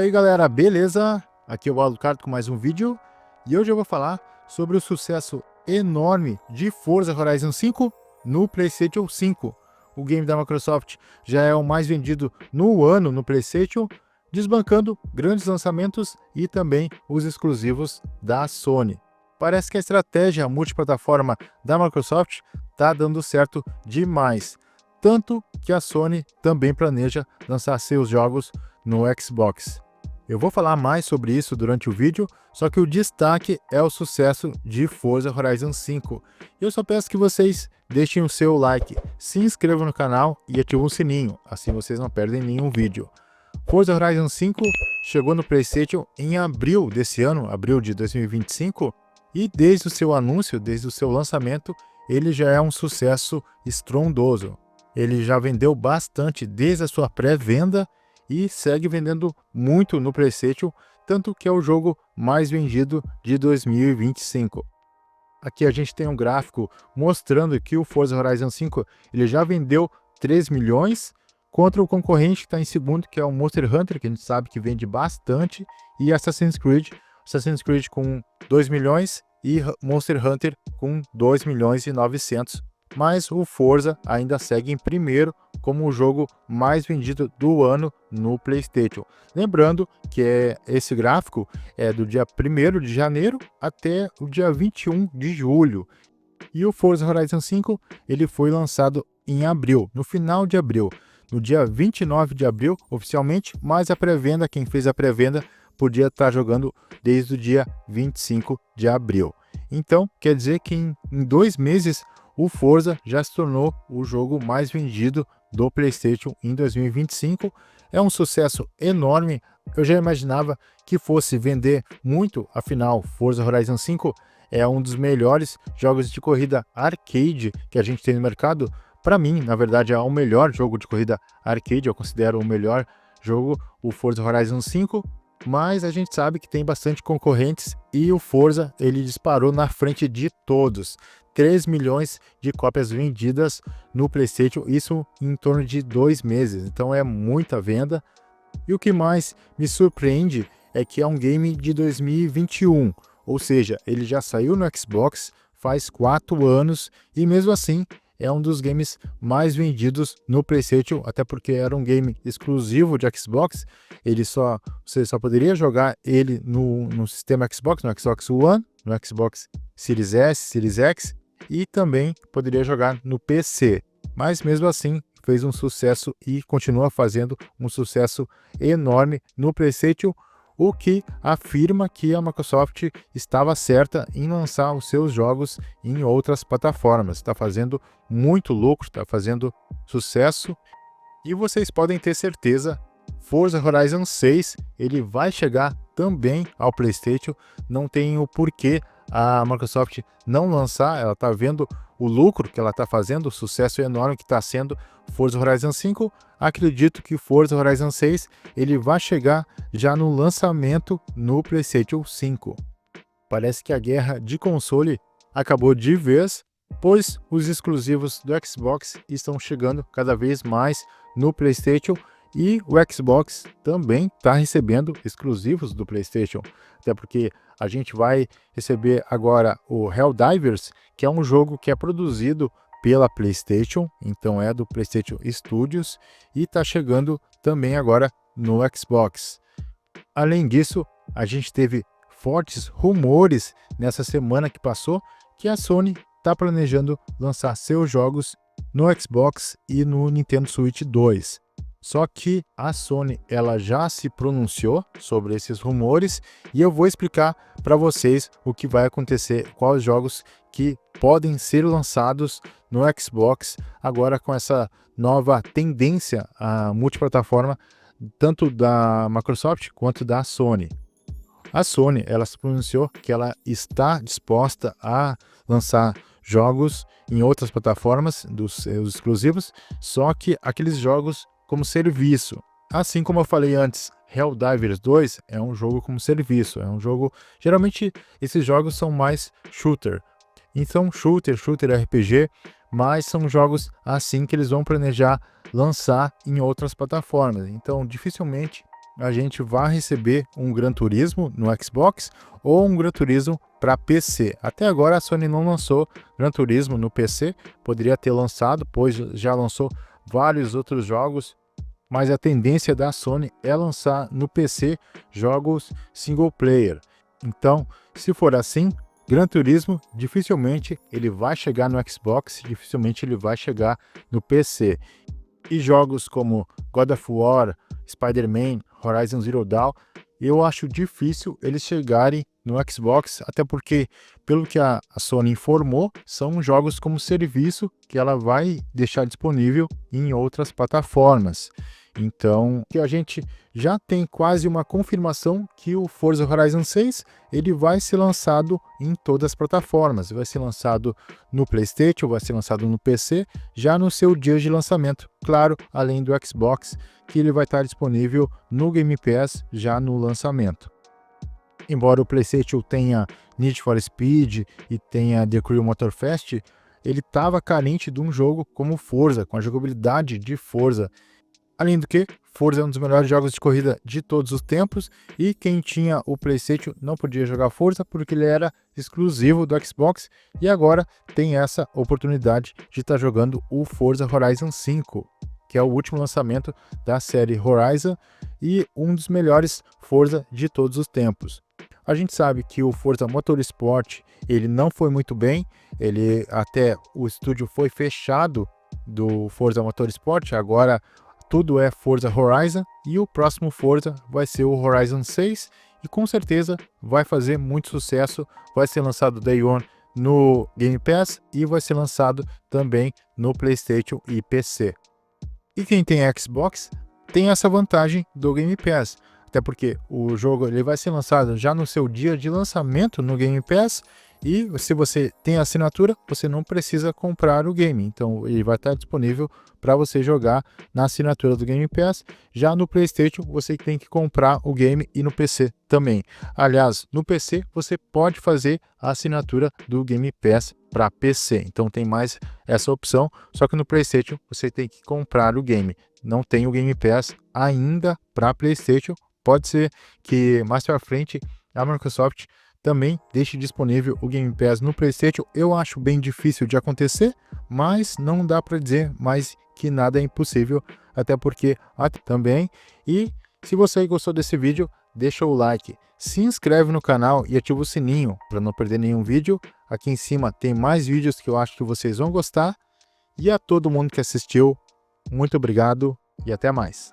aí galera, beleza? Aqui é o Alucard com mais um vídeo e hoje eu vou falar sobre o sucesso enorme de Forza Horizon 5 no PlayStation 5. O game da Microsoft já é o mais vendido no ano no PlayStation, desbancando grandes lançamentos e também os exclusivos da Sony. Parece que a estratégia multiplataforma da Microsoft está dando certo demais, tanto que a Sony também planeja lançar seus jogos no Xbox. Eu vou falar mais sobre isso durante o vídeo, só que o destaque é o sucesso de Forza Horizon 5. Eu só peço que vocês deixem o seu like, se inscrevam no canal e ativem o sininho, assim vocês não perdem nenhum vídeo. Forza Horizon 5 chegou no PlayStation em abril desse ano, abril de 2025, e desde o seu anúncio, desde o seu lançamento, ele já é um sucesso estrondoso. Ele já vendeu bastante desde a sua pré-venda e segue vendendo muito no PlayStation, tanto que é o jogo mais vendido de 2025. Aqui a gente tem um gráfico mostrando que o Forza Horizon 5 ele já vendeu 3 milhões, contra o concorrente que está em segundo, que é o Monster Hunter, que a gente sabe que vende bastante, e Assassin's Creed com 2 milhões e Monster Hunter com 2 milhões e 900. Mas o Forza ainda segue em primeiro como o jogo mais vendido do ano no PlayStation. Lembrando que esse gráfico é do dia 1º de janeiro até o dia 21 de julho. E o Forza Horizon 5 ele foi lançado em abril, no final de abril. No dia 29 de abril, oficialmente, mas a pré-venda, quem fez a pré-venda, podia estar jogando desde o dia 25 de abril. Então, quer dizer que em 2 meses, o Forza já se tornou o jogo mais vendido do PlayStation em 2025. É um sucesso enorme. Eu já imaginava que fosse vender muito, afinal, Forza Horizon 5 é um dos melhores jogos de corrida arcade que a gente tem no mercado. Para mim, na verdade, é o melhor jogo de corrida arcade, eu considero o melhor jogo, o Forza Horizon 5, mas a gente sabe que tem bastante concorrentes e o Forza ele disparou na frente de todos. 3 milhões de cópias vendidas no PlayStation, isso em torno de 2 meses, então é muita venda. E o que mais me surpreende é que é um game de 2021, ou seja, ele já saiu no Xbox faz 4 anos e mesmo assim é um dos games mais vendidos no PlayStation, até porque era um game exclusivo de Xbox. Você só poderia jogar ele no sistema Xbox, no Xbox One, no Xbox Series S, Series X, e também poderia jogar no PC. Mas mesmo assim fez um sucesso e continua fazendo um sucesso enorme no PlayStation, o que afirma que a Microsoft estava certa em lançar os seus jogos em outras plataformas. Está fazendo muito lucro, está fazendo sucesso. E vocês podem ter certeza, Forza Horizon 6 ele vai chegar também ao PlayStation. Não tem o porquê a Microsoft não lançar, ela está vendo o lucro que ela está fazendo, o sucesso enorme que está sendo Forza Horizon 5. Acredito que Forza Horizon 6 ele vai chegar já no lançamento no PlayStation 5. Parece que a guerra de console acabou de vez, pois os exclusivos do Xbox estão chegando cada vez mais no PlayStation e o Xbox também está recebendo exclusivos do PlayStation, até porque a gente vai receber agora o Helldivers, que é um jogo que é produzido pela PlayStation, então é do PlayStation Studios e está chegando também agora no Xbox. Além disso, a gente teve fortes rumores nessa semana que passou que a Sony está planejando lançar seus jogos no Xbox e no Nintendo Switch 2. Só que a Sony ela já se pronunciou sobre esses rumores e eu vou explicar para vocês o que vai acontecer, quais jogos que podem ser lançados no Xbox agora com essa nova tendência à multiplataforma, tanto da Microsoft quanto da Sony. A Sony ela se pronunciou que ela está disposta a lançar jogos em outras plataformas dos seus exclusivos, só que aqueles jogos como serviço. Assim como eu falei antes, Helldivers 2 é um jogo como serviço, é um jogo... Geralmente esses jogos são mais shooter. Então shooter RPG, mas são jogos assim que eles vão planejar lançar em outras plataformas. Então dificilmente a gente vai receber um Gran Turismo no Xbox ou um Gran Turismo para PC. Até agora a Sony não lançou Gran Turismo no PC, poderia ter lançado, pois já lançou vários outros jogos, mas a tendência da Sony é lançar no PC jogos single player. Então, se for assim, Gran Turismo dificilmente ele vai chegar no Xbox, dificilmente ele vai chegar no PC. E jogos como God of War, Spider-Man, Horizon Zero Dawn, eu acho difícil eles chegarem no Xbox, até porque, pelo que a Sony informou, são jogos como serviço que ela vai deixar disponível em outras plataformas. Então, que a gente já tem quase uma confirmação que o Forza Horizon 6 ele vai ser lançado em todas as plataformas. Vai ser lançado no PlayStation, vai ser lançado no PC, já no seu dia de lançamento. Claro, além do Xbox, que ele vai estar disponível no Game Pass já no lançamento. Embora o PlayStation tenha Need for Speed e tenha The Crew Motorfest, ele estava carente de um jogo como Forza, com a jogabilidade de Forza. Além do que, Forza é um dos melhores jogos de corrida de todos os tempos e quem tinha o PlayStation não podia jogar Forza porque ele era exclusivo do Xbox e agora tem essa oportunidade de estar jogando o Forza Horizon 5, que é o último lançamento da série Horizon e um dos melhores Forza de todos os tempos. A gente sabe que o Forza Motorsport ele não foi muito bem, até o estúdio foi fechado do Forza Motorsport, agora tudo é Forza Horizon e o próximo Forza vai ser o Horizon 6 e com certeza vai fazer muito sucesso, vai ser lançado Day One no Game Pass e vai ser lançado também no PlayStation e PC. E quem tem Xbox tem essa vantagem do Game Pass, até porque o jogo ele vai ser lançado já no seu dia de lançamento no Game Pass e se você tem assinatura, você não precisa comprar o game, então ele vai estar disponível para você jogar na assinatura do Game Pass. Já no PlayStation, você tem que comprar o game e no PC também. Aliás, no PC você pode fazer a assinatura do Game Pass para PC, então tem mais essa opção, só que no PlayStation você tem que comprar o game. Não tem o Game Pass ainda para PlayStation, pode ser que mais para frente a Microsoft também deixe disponível o Game Pass no PlayStation. Eu acho bem difícil de acontecer, mas não dá para dizer mais que nada é impossível, até porque também. E se você gostou desse vídeo, deixa o like, se inscreve no canal e ativa o sininho para não perder nenhum vídeo. Aqui em cima tem mais vídeos que eu acho que vocês vão gostar. E a todo mundo que assistiu, muito obrigado e até mais.